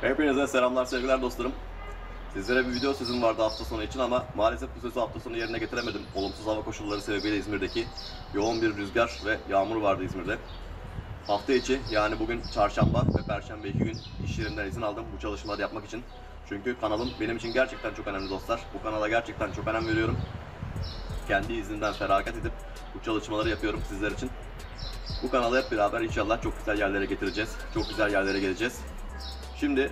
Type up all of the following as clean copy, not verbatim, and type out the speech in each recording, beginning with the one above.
Hepinize selamlar, sevgiler dostlarım. Sizlere bir video sözüm vardı hafta sonu için ama maalesef bu sözü hafta sonu yerine getiremedim. Olumsuz hava koşulları sebebiyle İzmir'deki yoğun bir rüzgar ve yağmur vardı İzmir'de. Hafta içi, yani bugün çarşamba ve perşembe 2 gün iş yerinden izin aldım bu çalışmaları yapmak için. Çünkü kanalım benim için gerçekten çok önemli dostlar. Bu kanala gerçekten çok önem veriyorum. Kendi iznimden feragat edip bu çalışmaları yapıyorum sizler için. Bu kanalı hep beraber inşallah çok güzel yerlere getireceğiz. Çok güzel yerlere geleceğiz. Şimdi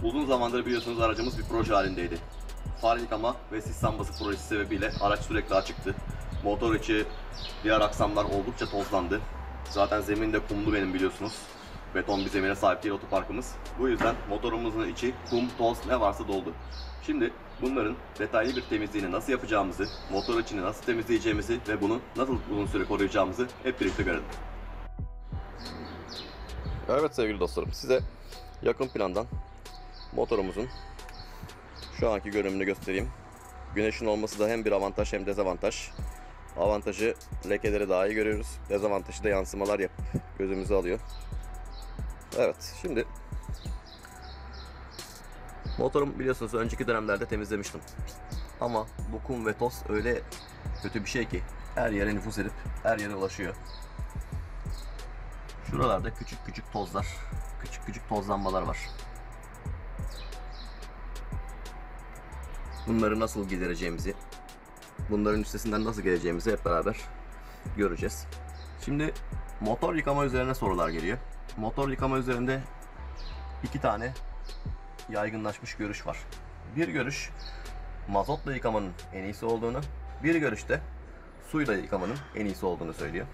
uzun zamandır biliyorsunuz aracımız bir proje halindeydi. Far yıkama ve sis lambası projesi sebebiyle araç sürekli açıktı. Motor içi diğer aksamlar oldukça tozlandı. Zaten zemin de kumlu benim biliyorsunuz. Beton bir zemine sahip değil otoparkımız. Bu yüzden motorumuzun içi kum, toz ne varsa doldu. Şimdi bunların detaylı bir temizliğini nasıl yapacağımızı, motor içini nasıl temizleyeceğimizi ve bunu nasıl uzun süre koruyacağımızı hep birlikte görelim. Evet sevgili dostlarım, size yakın plandan motorumuzun şu anki görünümünü göstereyim. Güneşin olması da hem bir avantaj hem dezavantaj. Avantajı lekeleri daha iyi görüyoruz. Dezavantajı da yansımalar yapıp gözümüzü alıyor. Evet, şimdi motorum biliyorsunuz önceki dönemlerde temizlemiştim. Ama bu kum ve toz öyle kötü bir şey ki her yere nüfuz edip her yere ulaşıyor. Şuralarda küçük küçük tozlar, küçük küçük tozlanmalar var. Bunları nasıl gidereceğimizi, bunların üstesinden nasıl geleceğimizi hep beraber göreceğiz. Şimdi motor yıkama üzerine sorular geliyor. Motor yıkama üzerinde iki tane yaygınlaşmış görüş var. Bir görüş mazotla yıkamanın en iyisi olduğunu, bir görüş de suyla yıkamanın en iyisi olduğunu söylüyor.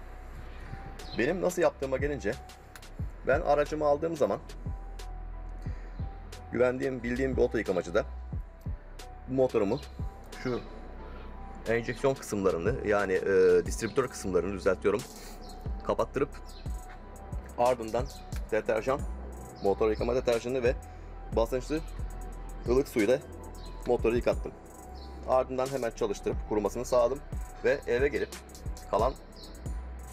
Benim nasıl yaptığıma gelince, ben aracımı aldığım zaman güvendiğim, bildiğim bir oto yıkamacıda motorumu şu enjeksiyon kısımlarını, yani distribütör kısımlarını düzeltiyorum, kapattırıp ardından deterjan, motor yıkama deterjanı ve basınçlı ılık suyla motoru yıkattım. Ardından hemen çalıştırıp kurumasını sağladım ve eve gelip kalan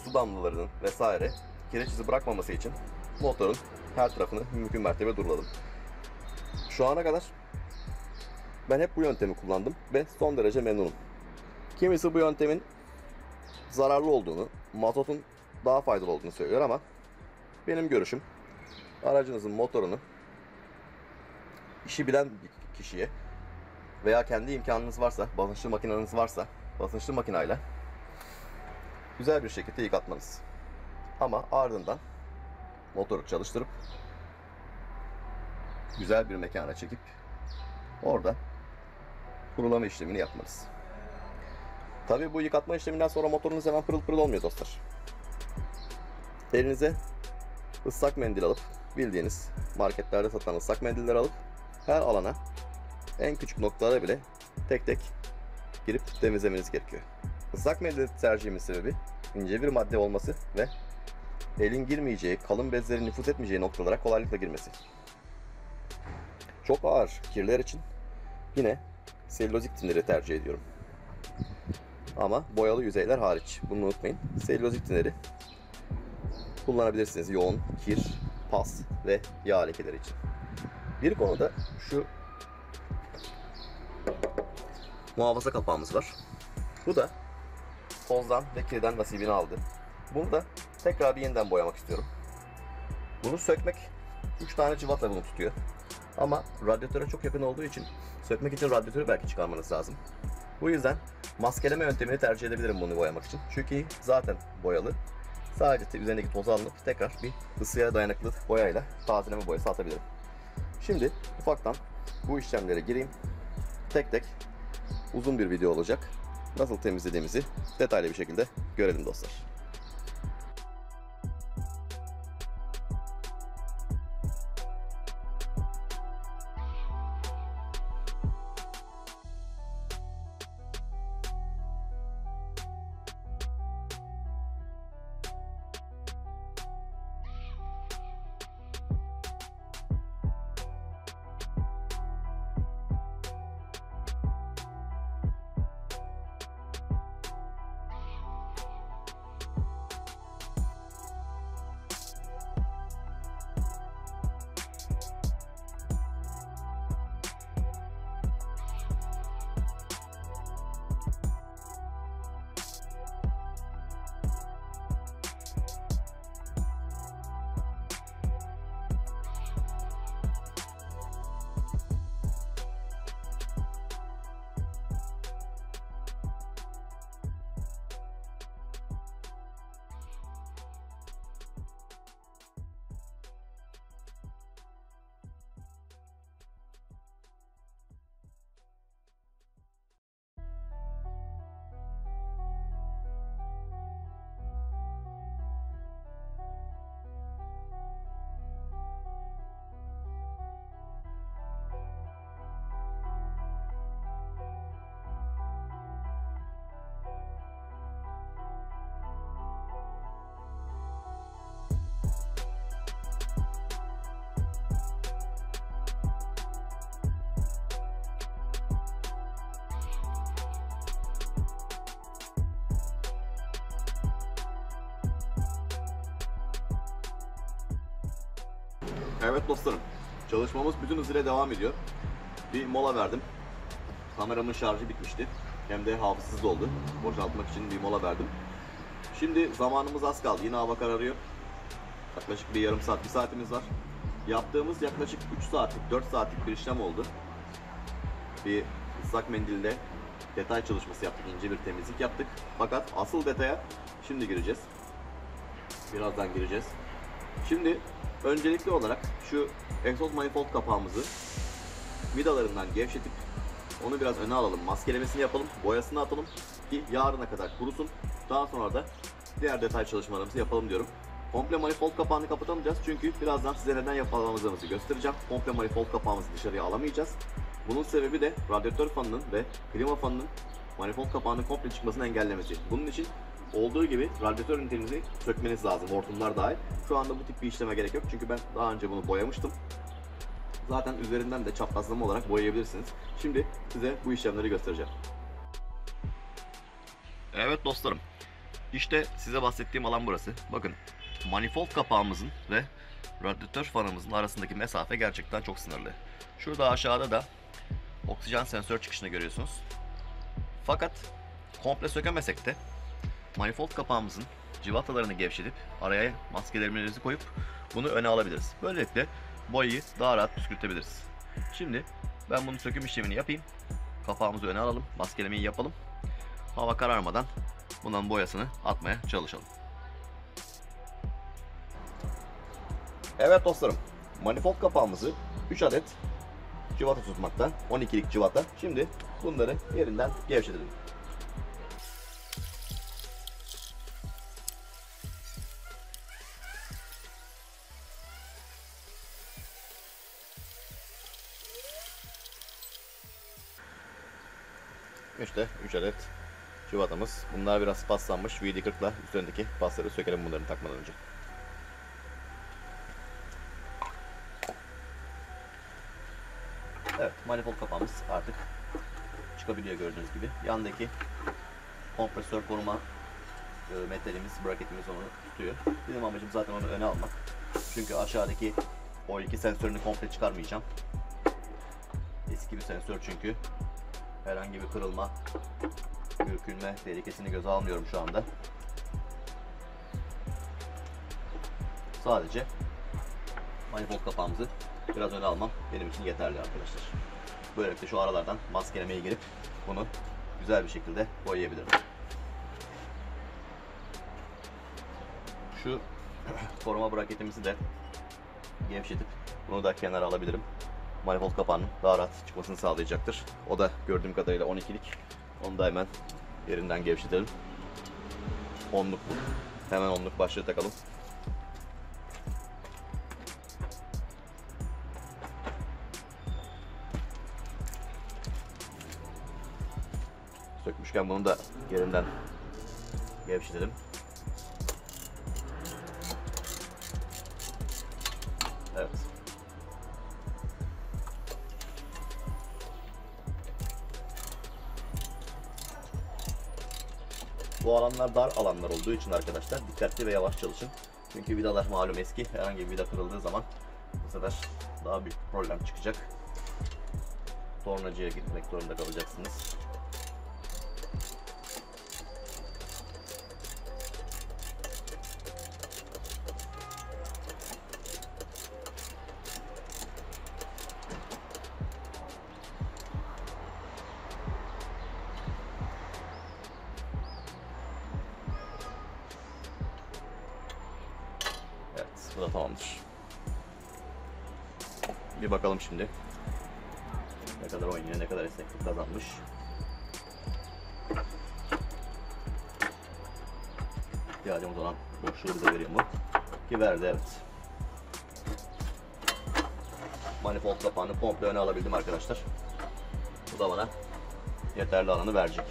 su damlalarının vesaire kireç izi bırakmaması için motorun her tarafını mümkün mertebe duruladım. Şu ana kadar ben hep bu yöntemi kullandım ve son derece memnunum. Kimisi bu yöntemin zararlı olduğunu, mazotun daha faydalı olduğunu söylüyor ama benim görüşüm, aracınızın motorunu işi bilen bir kişiye veya kendi imkanınız varsa, basınçlı makineniz varsa, basınçlı makinayla güzel bir şekilde yıkatmanız. Ama ardından motoru çalıştırıp güzel bir mekana çekip orada kurulama işlemini yapmanız. Tabii bu yıkatma işleminden sonra motorunuz hemen pırıl pırıl olmuyor dostlar. Elinize ıslak mendil alıp, bildiğiniz marketlerde satılan ıslak mendiller alıp her alana, en küçük noktalara bile tek tek girip temizlemeniz gerekiyor. Islak mendil tercihimin sebebi ince bir madde olması ve elin girmeyeceği, kalın bezlerin nüfuz etmeyeceği noktalara kolaylıkla girmesi. Çok ağır kirler için yine selülozik tineri tercih ediyorum. Ama boyalı yüzeyler hariç. Bunu unutmayın. Selülozik tineri kullanabilirsiniz yoğun kir, pas ve yağ lekeleri için. Bir konuda şu muhafaza kapağımız var. Bu da tozdan ve kirden nasibini aldı. Bunu da tekrar bir yeniden boyamak istiyorum. Bunu sökmek 3 tane cıvata bunu tutuyor. Ama radyatöre çok yakın olduğu için sökmek için radyatörü belki çıkarmanız lazım. Bu yüzden maskeleme yöntemini tercih edebilirim bunu boyamak için. Çünkü zaten boyalı. Sadece üzerindeki tozu alınıp tekrar bir ısıya dayanıklı boyayla tazeleme boyası atabilirim. Şimdi ufaktan bu işlemlere gireyim. Tek tek uzun bir video olacak. Nasıl temizlediğimizi detaylı bir şekilde görelim dostlar. Evet dostlarım, çalışmamız bütün hızıyla devam ediyor. Bir mola verdim. Kameramın şarjı bitmişti. Hem de hafızsız doldu. Boşaltmak için bir mola verdim. Şimdi zamanımız az kaldı. Yine hava kararıyor. Yaklaşık bir yarım saat, bir saatimiz var. Yaptığımız yaklaşık 3 saatlik, 4 saatlik bir işlem oldu. Bir ıslak mendille detay çalışması yaptık, ince bir temizlik yaptık. Fakat asıl detaya şimdi gireceğiz. Birazdan gireceğiz. Şimdi öncelikli olarak şu egzoz manifold kapağımızı vidalarından gevşetip onu biraz öne alalım. Maskelemesini yapalım, boyasını atalım ki yarına kadar kurusun. Daha sonra da diğer detay çalışmalarımızı yapalım diyorum. Komple manifold kapağını kapatamayacağız çünkü birazdan size neden yapamadığımızı göstereceğim. Komple manifold kapağımızı dışarıya alamayacağız. Bunun sebebi de radyatör fanının ve klima fanının manifold kapağının komple çıkmasını engellemesi. Bunun için olduğu gibi radyatör ünitenizi sökmeniz lazım, hortumlar dahil. Şu anda bu tip bir işleme gerek yok çünkü ben daha önce bunu boyamıştım. Zaten üzerinden de çaprazlama olarak boyayabilirsiniz. Şimdi size bu işlemleri göstereceğim. Evet dostlarım, işte size bahsettiğim alan burası. Bakın, manifold kapağımızın ve radyatör fanımızın arasındaki mesafe gerçekten çok sınırlı. Şurada aşağıda da oksijen sensör çıkışını görüyorsunuz. Fakat komple sökemesek de manifold kapağımızın civatalarını gevşetip araya maskelerimizi koyup bunu öne alabiliriz. Böylelikle boyayı daha rahat püskürtebiliriz. Şimdi ben bunun söküm işlemini yapayım. Kapağımızı öne alalım, maskelemeyi yapalım. Hava kararmadan bunun boyasını atmaya çalışalım. Evet dostlarım, manifold kapağımızı 3 adet civata tutmakta, 12'lik civata. Şimdi bunları yerinden gevşetelim. İşte 3 adet civatamız. Bunlar biraz paslanmış. VD40 ile üzerindeki pasları sökelim bunların takmadan önce. Evet, manifold kapağımız artık çıkabiliyor gördüğünüz gibi. Yandaki kompresör koruma metalimiz, bracketimiz onu tutuyor. Benim amacım zaten onu öne almak. Çünkü aşağıdaki o iki sensörünü komple çıkarmayacağım. Eski bir sensör çünkü. Herhangi bir kırılma, bükülme tehlikesini göze almıyorum şu anda. Sadece manifold kapağımızı biraz öne almam benim için yeterli arkadaşlar. Böylelikle şu aralardan maskelemeye girip bunu güzel bir şekilde boyayabilirim. Şu koruma braketimizi de gevşetip bunu da kenara alabilirim. Manifold kapağının daha rahat çıkmasını sağlayacaktır. O da gördüğüm kadarıyla 12'lik. Onu da hemen yerinden gevşetelim. 10'luk bu. Hemen 10'luk başlığı takalım. Sökmüşken bunu da yerinden gevşetelim. Evet. Bu alanlar dar alanlar olduğu için arkadaşlar dikkatli ve yavaş çalışın. Çünkü vidalar malum eski. Herhangi bir vida kırıldığı zaman bu sefer daha büyük bir problem çıkacak. Tornacıya gitmek zorunda kalacaksınız. Bu da tamamdır. Bir bakalım şimdi. Ne kadar oynuyor, ne kadar esneklik kazanmış. İhtiyacımız olan boşluğu bize veriyor mu? Ki verdi, evet. Manifold kapağını komple öne alabildim arkadaşlar. Bu da bana yeterli alanı verecek.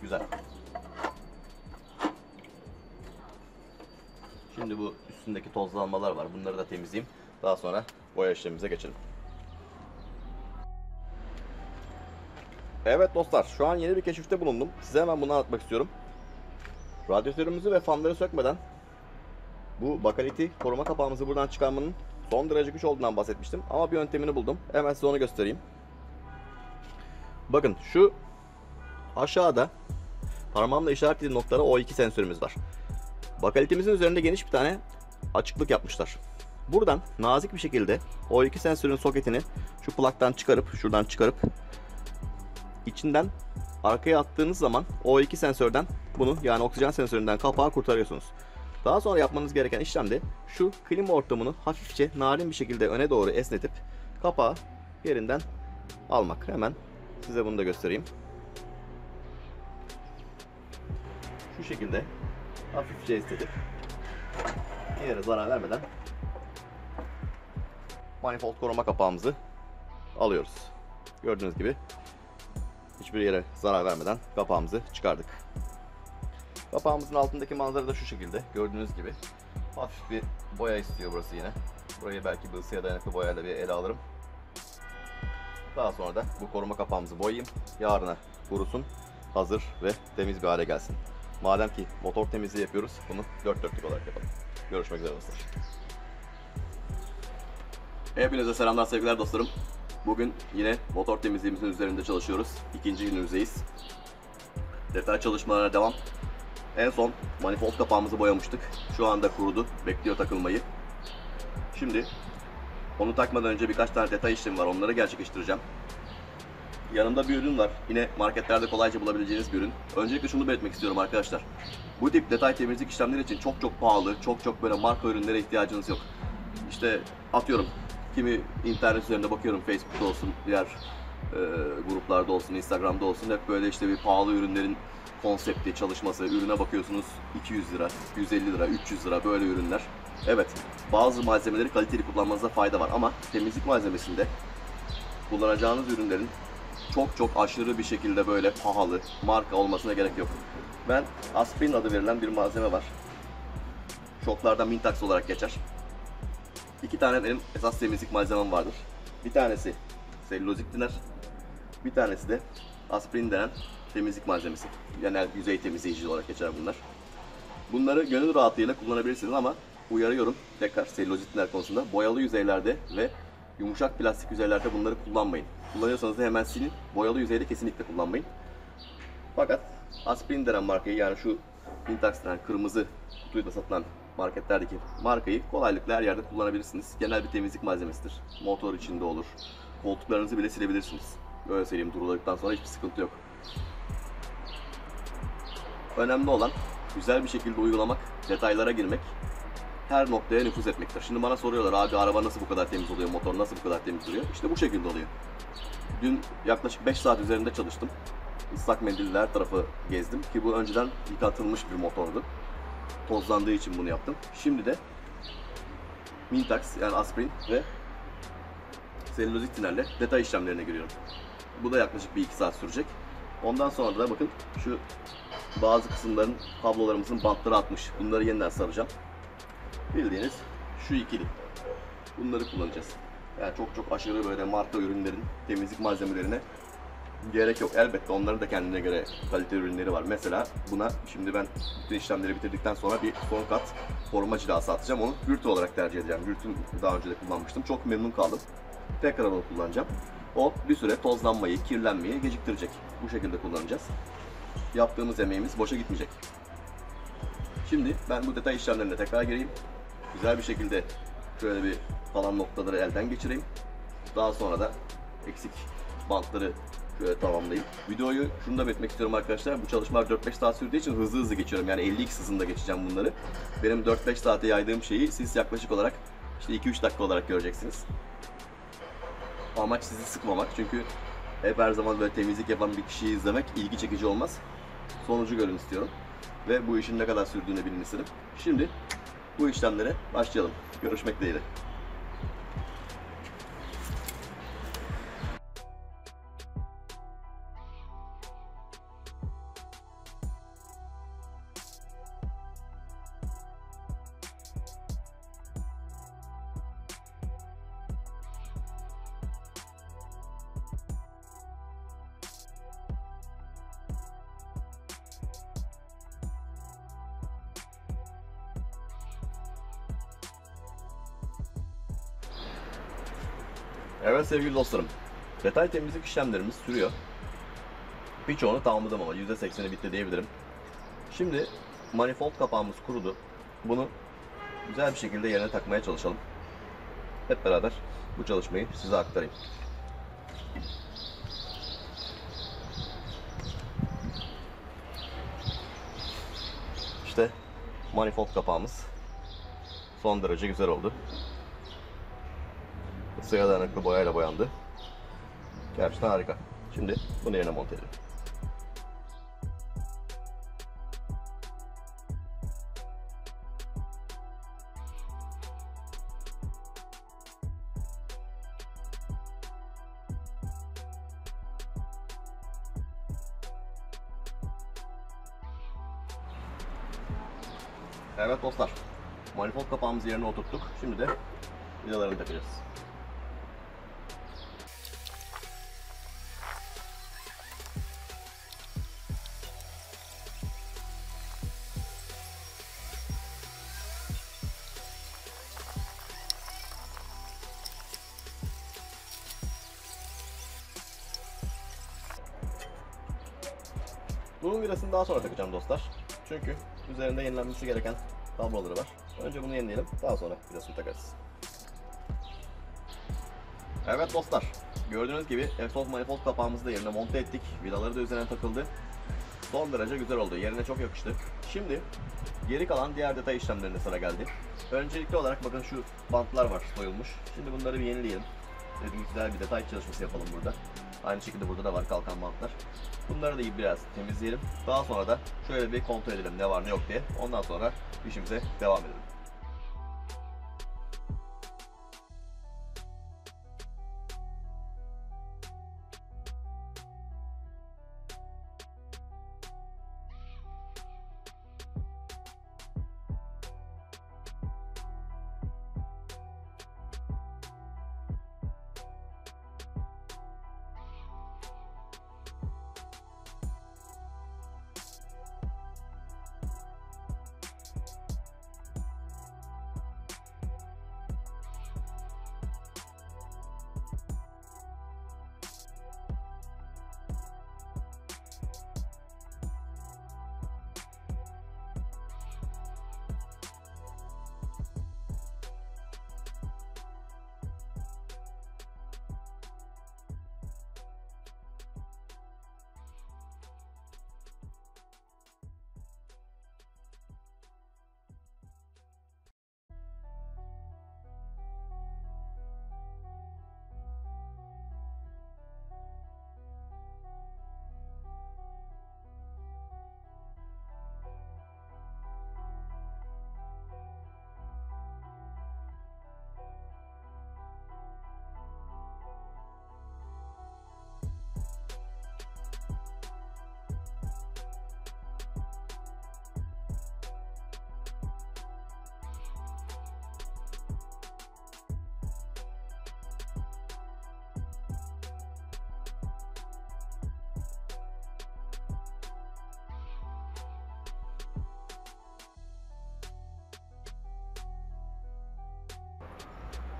Güzel. Şimdi bu üstündeki tozlanmalar var. Bunları da temizleyeyim. Daha sonra boya işlemimize geçelim. Evet dostlar, şu an yeni bir keşifte bulundum. Size hemen bunu anlatmak istiyorum. Radyatörümüzü ve fanları sökmeden bu bakaliti koruma kapağımızı buradan çıkarmanın son derece güç olduğundan bahsetmiştim. Ama bir yöntemini buldum. Hemen size onu göstereyim. Bakın şu aşağıda parmağımla işaretlediğim noktada O2 sensörümüz var. Bakalitimizin üzerinde geniş bir tane açıklık yapmışlar. Buradan nazik bir şekilde O2 sensörün soketini şu plaktan çıkarıp, şuradan çıkarıp içinden arkaya attığınız zaman O2 sensörden bunu, yani oksijen sensöründen kapağı kurtarıyorsunuz. Daha sonra yapmanız gereken işlem de şu klima ortamını hafifçe narin bir şekilde öne doğru esnetip kapağı yerinden almak. Hemen size bunu da göstereyim. Şu şekilde hafifçe esnetip bir yere zarar vermeden manifold koruma kapağımızı alıyoruz. Gördüğünüz gibi hiçbir yere zarar vermeden kapağımızı çıkardık. Kapağımızın altındaki manzara da şu şekilde. Gördüğünüz gibi hafif bir boya istiyor burası yine. Burayı belki bir ısıya dayanıklı boyayla bir ele alırım. Daha sonra da bu koruma kapağımızı boyayayım. Yarına kurusun, hazır ve temiz bir hale gelsin. Madem ki motor temizliği yapıyoruz, bunu dört dörtlük olarak yapalım. Görüşmek üzere dostlar. Hepinize selamlar, sevgiler dostlarım. Bugün yine motor temizliğimizin üzerinde çalışıyoruz. İkinci günümüzdeyiz. Detay çalışmalarına devam. En son manifold kapağımızı boyamıştık. Şu anda kurudu. Bekliyor takılmayı. Şimdi onu takmadan önce birkaç tane detay işlemi var. Onları gerçekleştireceğim. Yanımda bir ürün var. Yine marketlerde kolayca bulabileceğiniz bir ürün. Öncelikle şunu belirtmek istiyorum arkadaşlar. Bu tip detay temizlik işlemleri için çok pahalı, çok böyle marka ürünlere ihtiyacınız yok. İşte atıyorum, kimi internet üzerinde bakıyorum, Facebook'ta olsun, diğer gruplarda olsun, Instagram'da olsun, hep böyle işte bir pahalı ürünlerin konsepti, çalışması, ürüne bakıyorsunuz 200 lira, 150 lira, 300 lira böyle ürünler. Evet, bazı malzemeleri kaliteli kullanmanızda fayda var ama temizlik malzemesinde kullanacağınız ürünlerin çok aşırı bir şekilde böyle pahalı, marka olmasına gerek yok. Ben Aspirin adı verilen bir malzeme var. Şoklardan Mintax olarak geçer. İki tane benim esas temizlik malzemem vardır. Bir tanesi selülozik tiner, bir tanesi de aspirin denen temizlik malzemesi. Genel yüzey temizleyici olarak geçer bunlar. Bunları gönül rahatlığıyla kullanabilirsiniz ama uyarıyorum tekrar selülozik tiner konusunda. Boyalı yüzeylerde ve yumuşak plastik yüzeylerde bunları kullanmayın. Kullanıyorsanız da hemen silin. Boyalı yüzeyde kesinlikle kullanmayın. Fakat aspirin denen markayı, yani şu Mintax denen kırmızı kutuyla satılan marketlerdeki markayı kolaylıkla her yerde kullanabilirsiniz. Genel bir temizlik malzemesidir. Motor içinde olur. Koltuklarınızı bile silebilirsiniz. Böyle söyleyeyim, duruladıktan sonra hiçbir sıkıntı yok. Önemli olan güzel bir şekilde uygulamak, detaylara girmek, her noktaya nüfuz etmektir. Şimdi bana soruyorlar, abi araba nasıl bu kadar temiz oluyor, motor nasıl bu kadar temiz oluyor? İşte bu şekilde oluyor. Dün yaklaşık 5 saat üzerinde çalıştım. Islak mendille her tarafı gezdim ki bu önceden yıkatılmış bir motordu. Tozlandığı için bunu yaptım. Şimdi de Mintax, yani aspirin ve selülozik tinerle detay işlemlerine giriyorum. Bu da yaklaşık 1-2 saat sürecek. Ondan sonra da bakın şu bazı kısımların kablolarımızın bantları atmış. Bunları yeniden saracağım. Bildiğiniz şu ikili. Bunları kullanacağız. Yani çok aşırı böyle marka ürünlerin, temizlik malzemelerine gerek yok. Elbette onların da kendine göre kalite ürünleri var. Mesela buna şimdi ben bütün işlemleri bitirdikten sonra bir son kat koruma cilası atacağım. Onu Virtu olarak tercih edeceğim. Virtu'yu daha önce de kullanmıştım. Çok memnun kaldım. Tekrar onu kullanacağım. O bir süre tozlanmayı, kirlenmeyi geciktirecek. Bu şekilde kullanacağız. Yaptığımız emeğimiz boşa gitmeyecek. Şimdi ben bu detay işlemlerine tekrar gireyim. Güzel bir şekilde şöyle bir kalan noktaları elden geçireyim. Daha sonra da eksik bantları şöyle tamamlayayım. Videoyu şunu da belirtmek istiyorum arkadaşlar. Bu çalışmalar 4-5 saat sürdüğü için hızlı geçiyorum. Yani 50x hızında geçeceğim bunları. Benim 4-5 saate yaydığım şeyi siz yaklaşık olarak işte 2-3 dakika olarak göreceksiniz. Amaç sizi sıkmamak. Çünkü hep her zaman böyle temizlik yapan bir kişiyi izlemek ilgi çekici olmaz. Sonucu görün istiyorum. Ve bu işin ne kadar sürdüğünü bilin istedim. Şimdi bu işlemlere başlayalım. Görüşmek dileğiyle. Evet sevgili dostlarım, detay temizlik işlemlerimiz sürüyor. Birçoğunu tamamladım ama %80'i bitti diyebilirim. Şimdi manifold kapağımız kurudu. Bunu güzel bir şekilde yerine takmaya çalışalım. Hep beraber bu çalışmayı size aktarayım. İşte manifold kapağımız son derece güzel oldu. Isıya dayanıklı boyayla boyandı. Gerçekten harika. Şimdi bunu yerine monte edelim. Evet dostlar, manifold kapağımızı yerine oturttuk. Şimdi de vidalarını takacağız. Bunun vidasını daha sonra takacağım dostlar. Çünkü üzerinde yenilenmesi gereken tabloları var. Önce bunu yenileyelim, daha sonra vidasını takarız. Evet dostlar, gördüğünüz gibi egzoz manifold kapağımızı da yerine monte ettik. Vidaları da üzerine takıldı. Son derece güzel oldu, yerine çok yakıştı. Şimdi geri kalan diğer detay işlemlerine sıra geldi. Öncelikli olarak bakın şu bantlar var soyulmuş. Şimdi bunları bir yenileyelim. Dediğim güzel bir detay çalışması yapalım burada. Aynı şekilde burada da var kalkan bantlar. Bunları da biraz temizleyelim. Daha sonra da şöyle bir kontrol edelim ne var ne yok diye. Ondan sonra işimize devam edelim.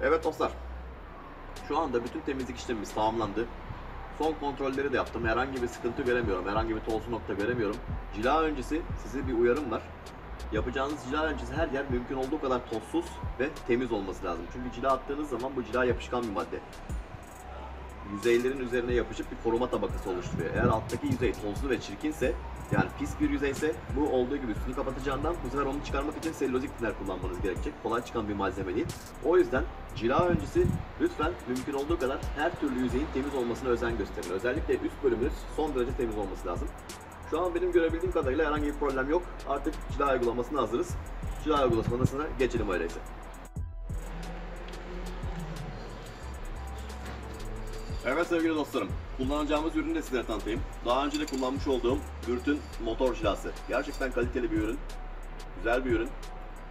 Evet dostlar, şu anda bütün temizlik işlemimiz tamamlandı. Son kontrolleri de yaptım. Herhangi bir sıkıntı göremiyorum. Herhangi bir tozlu nokta göremiyorum. Cila öncesi size bir uyarım var. Yapacağınız cila öncesi her yer mümkün olduğu kadar tozsuz ve temiz olması lazım. Çünkü cila attığınız zaman bu cila yapışkan bir madde. Yüzeylerin üzerine yapışıp bir koruma tabakası oluşturuyor. Eğer alttaki yüzey tozlu ve çirkinse, yani pis bir yüzeyse, bu olduğu gibi üstünü kapatacağından bu sefer onu çıkarmak için selülozik tiner kullanmanız gerekecek. Kolay çıkan bir malzeme değil. O yüzden cila öncesi lütfen mümkün olduğu kadar her türlü yüzeyin temiz olmasına özen gösterin. Özellikle üst bölümünüz son derece temiz olması lazım. Şu an benim görebildiğim kadarıyla herhangi bir problem yok. Artık cila uygulamasına hazırız. Cila uygulamasına geçelim öyleyse. Evet sevgili dostlarım, kullanacağımız ürünü de sizlere tanıtayım. Daha önce de kullanmış olduğum Vürt'ün motor cilası. Gerçekten kaliteli bir ürün, güzel bir ürün.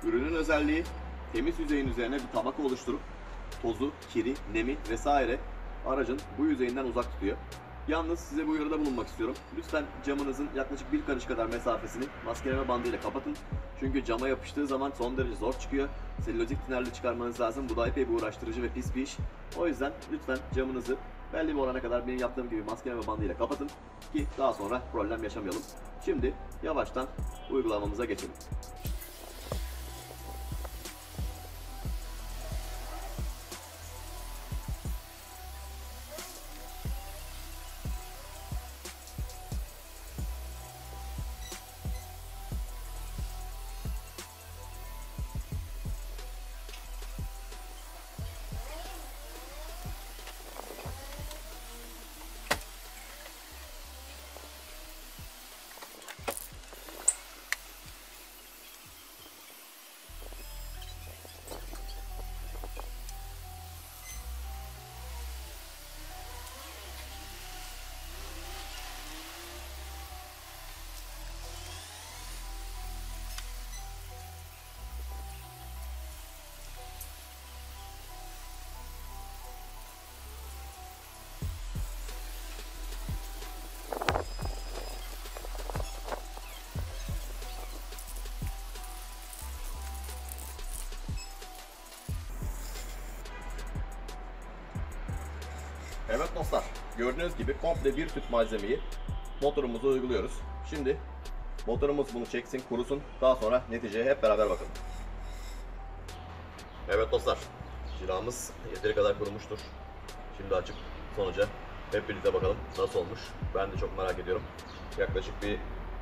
Ürünün özelliği temiz yüzeyin üzerine bir tabaka oluşturup tozu, kiri, nemi vesaire aracın bu yüzeyinden uzak tutuyor. Yalnız size bu uyarıda bulunmak istiyorum. Lütfen camınızın yaklaşık bir karış kadar mesafesini maskeleme bandı ile kapatın. Çünkü cama yapıştığı zaman son derece zor çıkıyor. Selülozik tinerle çıkarmanız lazım. Bu da epey bir uğraştırıcı ve pis bir iş. O yüzden lütfen camınızı belli bir orana kadar benim yaptığım gibi maskeleme bandı ile kapatın ki daha sonra problem yaşamayalım. Şimdi yavaştan uygulamamıza geçelim. Evet dostlar, gördüğünüz gibi komple bir tüp malzemeyi motorumuza uyguluyoruz. Şimdi motorumuz bunu çeksin, kurusun. Daha sonra neticeye hep beraber bakalım. Evet dostlar, cilamız yeteri kadar kurumuştur. Şimdi açıp sonuca hep birlikte bakalım nasıl olmuş. Ben de çok merak ediyorum. Yaklaşık bir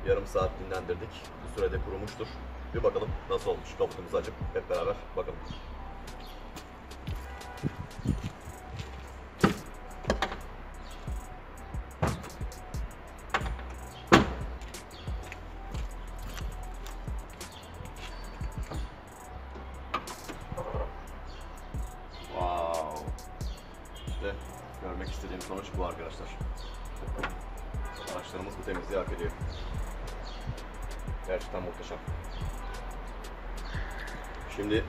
yarım saat dinlendirdik. Bu sürede kurumuştur. Bir bakalım nasıl olmuş. Kaputumuzu açıp hep beraber bakalım. İşte görmek istediğim sonuç bu arkadaşlar. Araçlarımız bu temizliği hak ediyor. Gerçekten muhteşem. Şimdi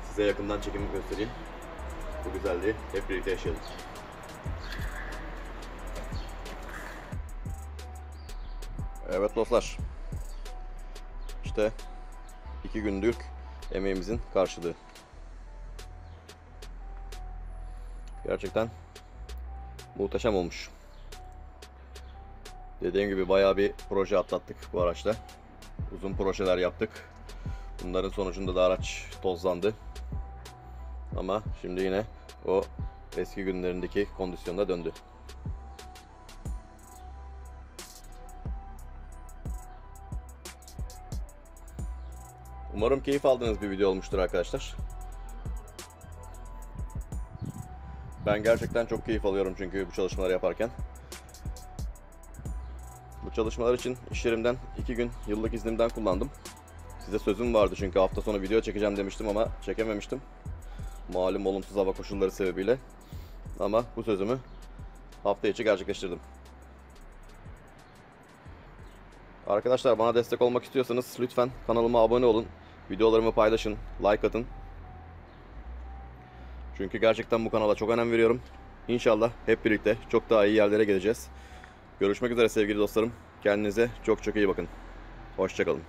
size yakından çekimi göstereyim. Bu güzelliği hep birlikte yaşayalım. Evet dostlar. İşte 2 gündür emeğimizin karşılığı. Gerçekten muhteşem olmuş. Dediğim gibi bayağı bir proje atlattık bu araçla. Uzun projeler yaptık. Bunların sonucunda da araç tozlandı. Ama şimdi yine o eski günlerindeki kondisyonda döndü. Umarım keyif aldığınız bir video olmuştur arkadaşlar. Ben gerçekten çok keyif alıyorum çünkü bu çalışmaları yaparken. Bu çalışmalar için iş yerimden 2 gün yıllık iznimden kullandım. Size sözüm vardı çünkü hafta sonu video çekeceğim demiştim ama çekememiştim. Malum olumsuz hava koşulları sebebiyle. Ama bu sözümü hafta içi gerçekleştirdim. Arkadaşlar bana destek olmak istiyorsanız lütfen kanalıma abone olun. Videolarımı paylaşın, like atın. Çünkü gerçekten bu kanala çok önem veriyorum. İnşallah hep birlikte çok daha iyi yerlere geleceğiz. Görüşmek üzere sevgili dostlarım. Kendinize çok çok iyi bakın. Hoşça kalın.